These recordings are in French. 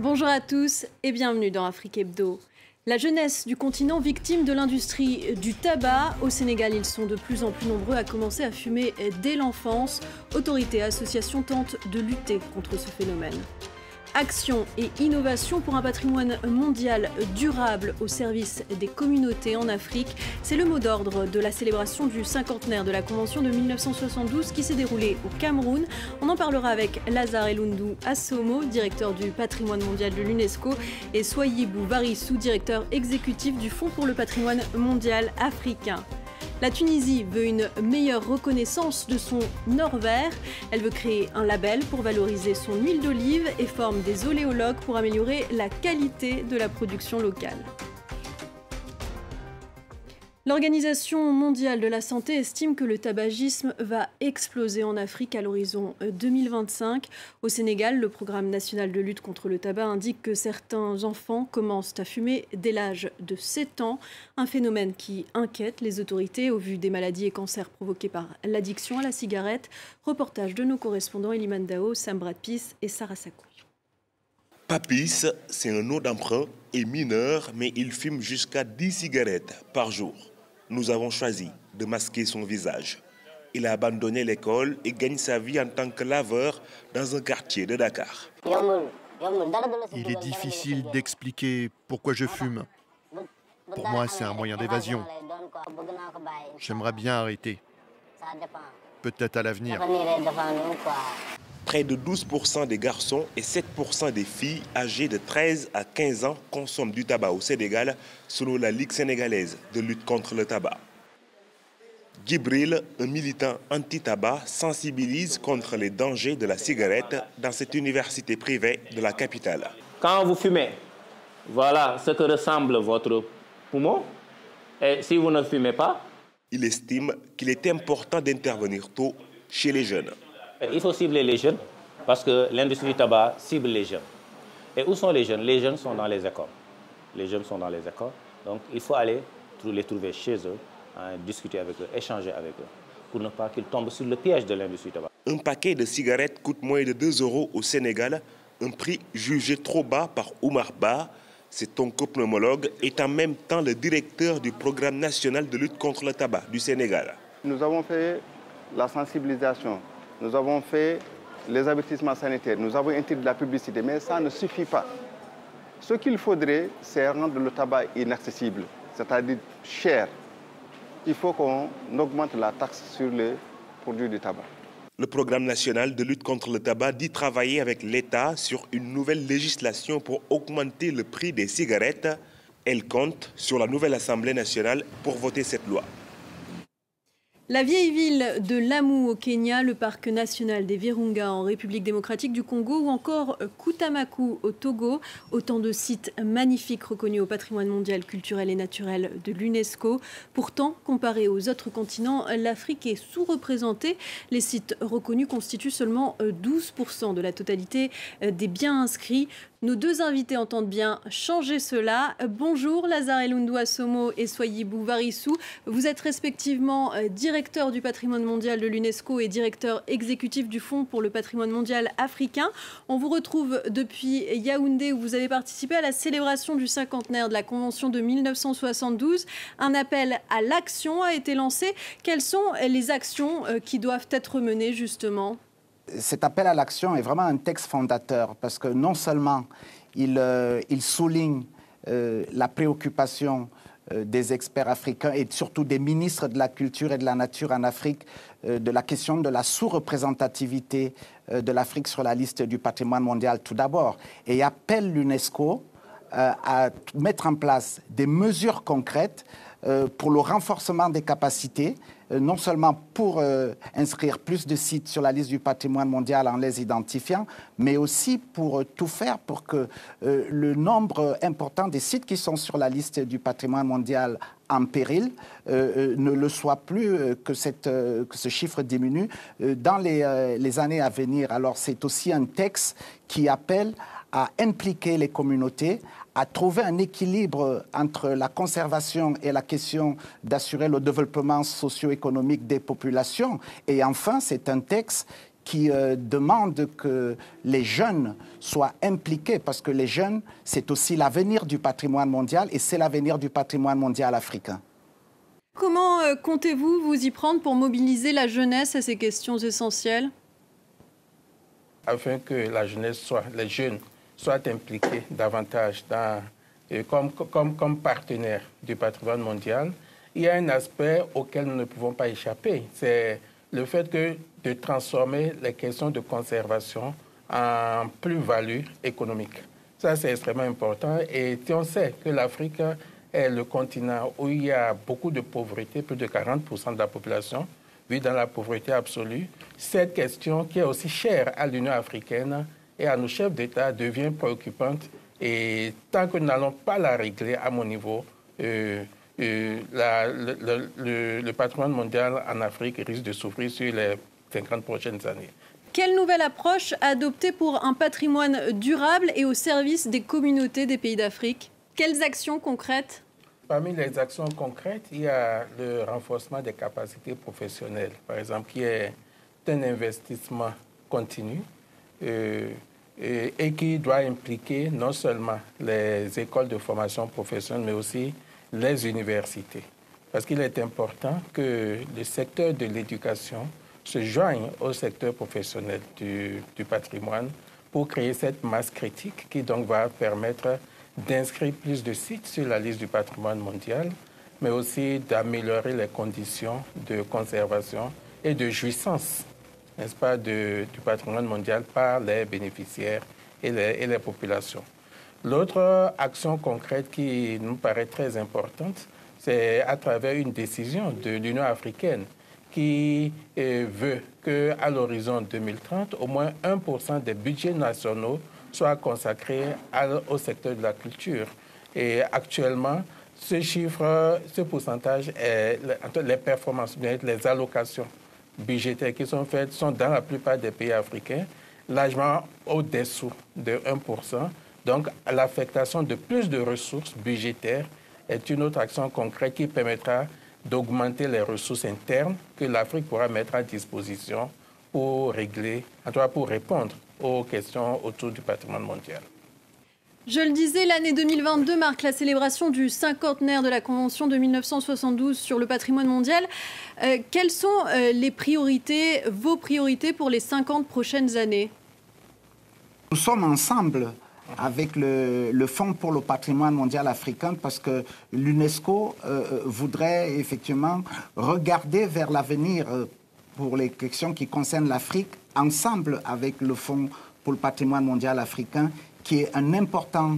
Bonjour à tous et bienvenue dans Afrique Hebdo. La jeunesse du continent victime de l'industrie du tabac. Au Sénégal, ils sont de plus en plus nombreux à commencer à fumer dès l'enfance. Autorités et associations tentent de lutter contre ce phénomène. Action et innovation pour un patrimoine mondial durable au service des communautés en Afrique. C'est le mot d'ordre de la célébration du cinquantenaire de la Convention de 1972 qui s'est déroulée au Cameroun. On en parlera avec Lazare Elundu Assomo, directeur du patrimoine mondial de l'UNESCO, et Soyibou Varissou, directeur exécutif du Fonds pour le patrimoine mondial africain. La Tunisie veut une meilleure reconnaissance de son or vert. Elle veut créer un label pour valoriser son huile d'olive et forme des oléologues pour améliorer la qualité de la production locale. L'Organisation mondiale de la santé estime que le tabagisme va exploser en Afrique à l'horizon 2025. Au Sénégal, le programme national de lutte contre le tabac indique que certains enfants commencent à fumer dès l'âge de 7 ans, un phénomène qui inquiète les autorités au vu des maladies et cancers provoqués par l'addiction à la cigarette. Reportage de nos correspondants Eliman Dao, Sam Bradpis et Sarah Sakou. Papis, c'est un nom d'emprunt et mineur, mais il fume jusqu'à 10 cigarettes par jour. Nous avons choisi de masquer son visage. Il a abandonné l'école et gagne sa vie en tant que laveur dans un quartier de Dakar. Il est difficile d'expliquer pourquoi je fume. Pour moi, c'est un moyen d'évasion. J'aimerais bien arrêter. Peut-être à l'avenir. Près de 12% des garçons et 7% des filles âgées de 13 à 15 ans consomment du tabac au Sénégal, selon la Ligue sénégalaise de lutte contre le tabac. Djibril, un militant anti-tabac, sensibilise contre les dangers de la cigarette dans cette université privée de la capitale. Quand vous fumez, voilà ce que ressemble votre poumon. Et si vous ne fumez pas, il estime qu'il est important d'intervenir tôt chez les jeunes. Il faut cibler les jeunes parce que l'industrie du tabac cible les jeunes. Et où sont les jeunes? Les jeunes sont dans les écoles. Les jeunes sont dans les écoles. Donc il faut aller les trouver chez eux, discuter avec eux, échanger avec eux, pour ne pas qu'ils tombent sur le piège de l'industrie du tabac. Un paquet de cigarettes coûte moins de 2 € au Sénégal, un prix jugé trop bas par Oumar Ba. Cet oncopneumologue est en même temps le directeur du programme national de lutte contre le tabac du Sénégal. Nous avons fait la sensibilisation. Nous avons fait les avertissements sanitaires, nous avons interdit de la publicité, mais ça ne suffit pas. Ce qu'il faudrait, c'est rendre le tabac inaccessible, c'est-à-dire cher. Il faut qu'on augmente la taxe sur les produits du tabac. Le programme national de lutte contre le tabac dit travailler avec l'État sur une nouvelle législation pour augmenter le prix des cigarettes. Elle compte sur la nouvelle Assemblée nationale pour voter cette loi. La vieille ville de Lamu au Kenya, le parc national des Virunga en République démocratique du Congo ou encore Koutamaku au Togo, autant de sites magnifiques reconnus au patrimoine mondial culturel et naturel de l'UNESCO. Pourtant, comparé aux autres continents, l'Afrique est sous-représentée. Les sites reconnus constituent seulement 12% de la totalité des biens inscrits. Nos deux invités entendent bien changer cela. Bonjour Lazare Elundu Assomo et Soyibou Varissou. Vous êtes respectivement directeur du patrimoine mondial de l'UNESCO et directeur exécutif du Fonds pour le patrimoine mondial africain. On vous retrouve depuis Yaoundé où vous avez participé à la célébration du cinquantenaire de la Convention de 1972. Un appel à l'action a été lancé. Quelles sont les actions qui doivent être menées justement ? Cet appel à l'action est vraiment un texte fondateur parce que non seulement il souligne la préoccupation des experts africains et surtout des ministres de la culture et de la nature en Afrique de la question de la sous-représentativité de l'Afrique sur la liste du patrimoine mondial tout d'abord et appelle l'UNESCO à mettre en place des mesures concrètes pour le renforcement des capacités, non seulement pour inscrire plus de sites sur la liste du patrimoine mondial en les identifiant, mais aussi pour tout faire pour que le nombre important des sites qui sont sur la liste du patrimoine mondial en péril ne le soit plus, que ce chiffre diminue dans les années à venir. Alors c'est aussi un texte qui appelle à impliquer les communautés, à trouver un équilibre entre la conservation et la question d'assurer le développement socio-économique des populations. Et enfin, c'est un texte qui demande que les jeunes soient impliqués, parce que les jeunes, c'est aussi l'avenir du patrimoine mondial et c'est l'avenir du patrimoine mondial africain. Comment comptez-vous vous y prendre pour mobiliser la jeunesse à ces questions essentielles? Afin que la jeunesse les jeunes soient impliqués davantage comme partenaires du patrimoine mondial, il y a un aspect auquel nous ne pouvons pas échapper. C'est le fait de transformer les questions de conservation en plus-value économique. Ça, c'est extrêmement important. Et si on sait que l'Afrique est le continent où il y a beaucoup de pauvreté, plus de 40% de la population vit dans la pauvreté absolue, cette question qui est aussi chère à l'Union africaine et à nos chefs d'État devient préoccupante. Et tant que nous n'allons pas la régler à mon niveau, le patrimoine mondial en Afrique risque de souffrir sur les 50 prochaines années. Quelle nouvelle approche adopter pour un patrimoine durable et au service des communautés des pays d'Afrique? Quelles actions concrètes? Parmi les actions concrètes, il y a le renforcement des capacités professionnelles, par exemple, qui est un investissement continu et qui doit impliquer non seulement les écoles de formation professionnelle, mais aussi les universités. Parce qu'il est important que le secteur de l'éducation se joigne au secteur professionnel du patrimoine pour créer cette masse critique qui donc va permettre d'inscrire plus de sites sur la liste du patrimoine mondial, mais aussi d'améliorer les conditions de conservation et de jouissance, n'est-ce pas, du patrimoine mondial par les bénéficiaires et les populations. L'autre action concrète qui nous paraît très importante, c'est à travers une décision de l'Union africaine qui veut qu'à l'horizon 2030, au moins 1% des budgets nationaux soit consacré au secteur de la culture. Et actuellement, ce chiffre, ce pourcentage, les performances, les allocations budgétaires qui sont faites sont dans la plupart des pays africains, largement au-dessous de 1%. Donc, l'affectation de plus de ressources budgétaires est une autre action concrète qui permettra d'augmenter les ressources internes que l'Afrique pourra mettre à disposition pour régler, en tout cas pour répondre aux questions autour du patrimoine mondial. Je le disais, l'année 2022 marque la célébration du cinquantenaire de la Convention de 1972 sur le patrimoine mondial. Quelles sont les priorités, vos priorités pour les 50 prochaines années? Nous sommes ensemble avec le Fonds pour le patrimoine mondial africain parce que l'UNESCO voudrait effectivement regarder vers l'avenir pour les questions qui concernent l'Afrique, ensemble avec le Fonds pour le patrimoine mondial africain, qui est un important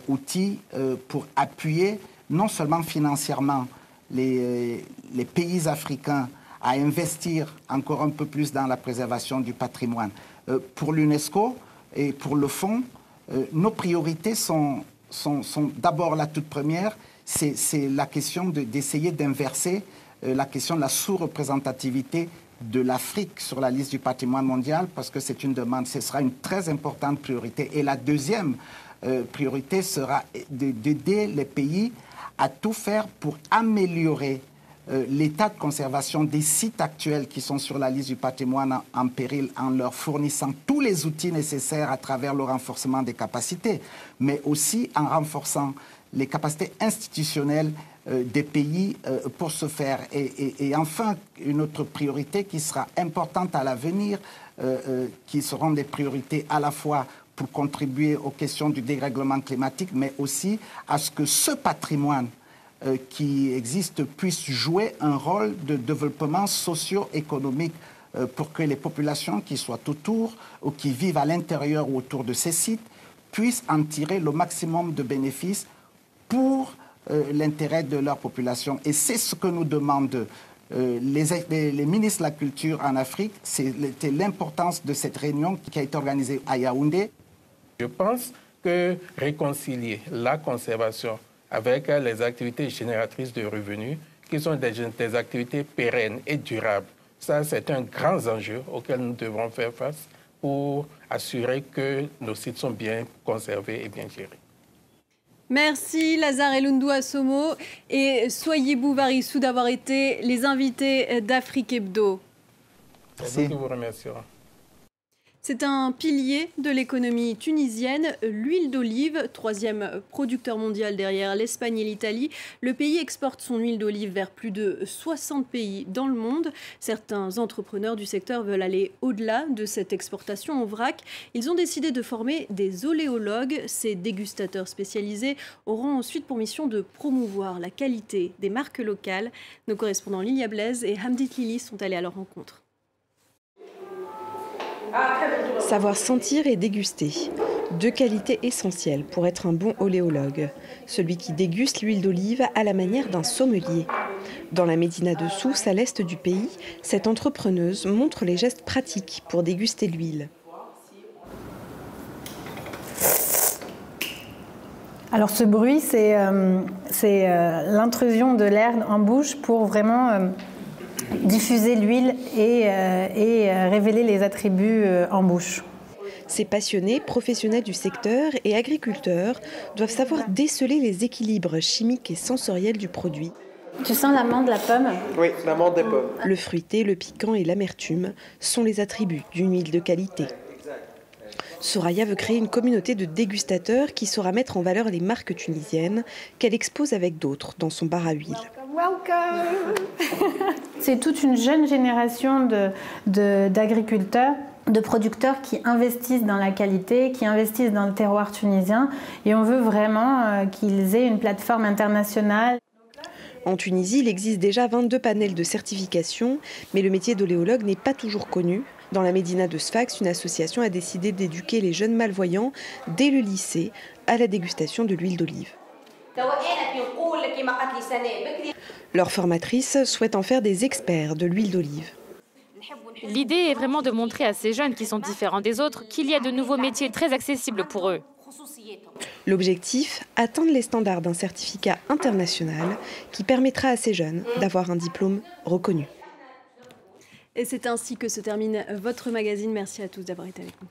outil pour appuyer non seulement financièrement les pays africains à investir encore un peu plus dans la préservation du patrimoine. Pour l'UNESCO et pour le Fonds, nos priorités sont d'abord la toute première, c'est la question d'essayer d'inverser la question de la sous-représentativité de l'Afrique sur la liste du patrimoine mondial, parce que c'est une demande, ce sera une très importante priorité. Et la deuxième priorité sera d'aider les pays à tout faire pour améliorer l'état de conservation des sites actuels qui sont sur la liste du patrimoine en péril, en leur fournissant tous les outils nécessaires à travers le renforcement des capacités, mais aussi en renforçant les capacités institutionnelles des pays pour ce faire. Et enfin, une autre priorité qui sera importante à l'avenir, qui seront des priorités à la fois pour contribuer aux questions du dérèglement climatique, mais aussi à ce que ce patrimoine qui existe puisse jouer un rôle de développement socio-économique pour que les populations qui soient autour ou qui vivent à l'intérieur ou autour de ces sites puissent en tirer le maximum de bénéfices pour l'intérêt de leur population. Et c'est ce que nous demandent les ministres de la Culture en Afrique. C'était l'importance de cette réunion qui a été organisée à Yaoundé. Je pense que réconcilier la conservation avec les activités génératrices de revenus, qui sont des activités pérennes et durables, ça c'est un grand enjeu auquel nous devrons faire face pour assurer que nos sites sont bien conservés et bien gérés. Merci Lazare Elundu Assomo et Soyibou Varissou d'avoir été les invités d'Afrique Hebdo. C'est nous qui vous remercions. C'est un pilier de l'économie tunisienne, l'huile d'olive, troisième producteur mondial derrière l'Espagne et l'Italie. Le pays exporte son huile d'olive vers plus de 60 pays dans le monde. Certains entrepreneurs du secteur veulent aller au-delà de cette exportation en vrac. Ils ont décidé de former des oléologues. Ces dégustateurs spécialisés auront ensuite pour mission de promouvoir la qualité des marques locales. Nos correspondants Lilia Blaise et Hamdit Lili sont allés à leur rencontre. Savoir sentir et déguster, deux qualités essentielles pour être un bon oléologue. Celui qui déguste l'huile d'olive à la manière d'un sommelier. Dans la Médina de Sousse, à l'est du pays, cette entrepreneuse montre les gestes pratiques pour déguster l'huile. Alors ce bruit, c'est l'intrusion de l'air en bouche pour vraiment diffuser l'huile et révéler les attributs en bouche. Ces passionnés, professionnels du secteur et agriculteurs doivent savoir déceler les équilibres chimiques et sensoriels du produit. Tu sens l'amande, la pomme? Oui, l'amande des pommes. Le fruité, le piquant et l'amertume sont les attributs d'une huile de qualité. Soraya veut créer une communauté de dégustateurs qui saura mettre en valeur les marques tunisiennes qu'elle expose avec d'autres dans son bar à huile. C'est toute une jeune génération d'agriculteurs, de producteurs qui investissent dans la qualité, qui investissent dans le terroir tunisien. Et on veut vraiment qu'ils aient une plateforme internationale. En Tunisie, il existe déjà 22 panels de certification, mais le métier d'oléologue n'est pas toujours connu. Dans la Médina de Sfax, une association a décidé d'éduquer les jeunes malvoyants dès le lycée à la dégustation de l'huile d'olive. Leur formatrice souhaite en faire des experts de l'huile d'olive. L'idée est vraiment de montrer à ces jeunes qui sont différents des autres qu'il y a de nouveaux métiers très accessibles pour eux. L'objectif, atteindre les standards d'un certificat international qui permettra à ces jeunes d'avoir un diplôme reconnu. Et c'est ainsi que se termine votre magazine. Merci à tous d'avoir été avec nous.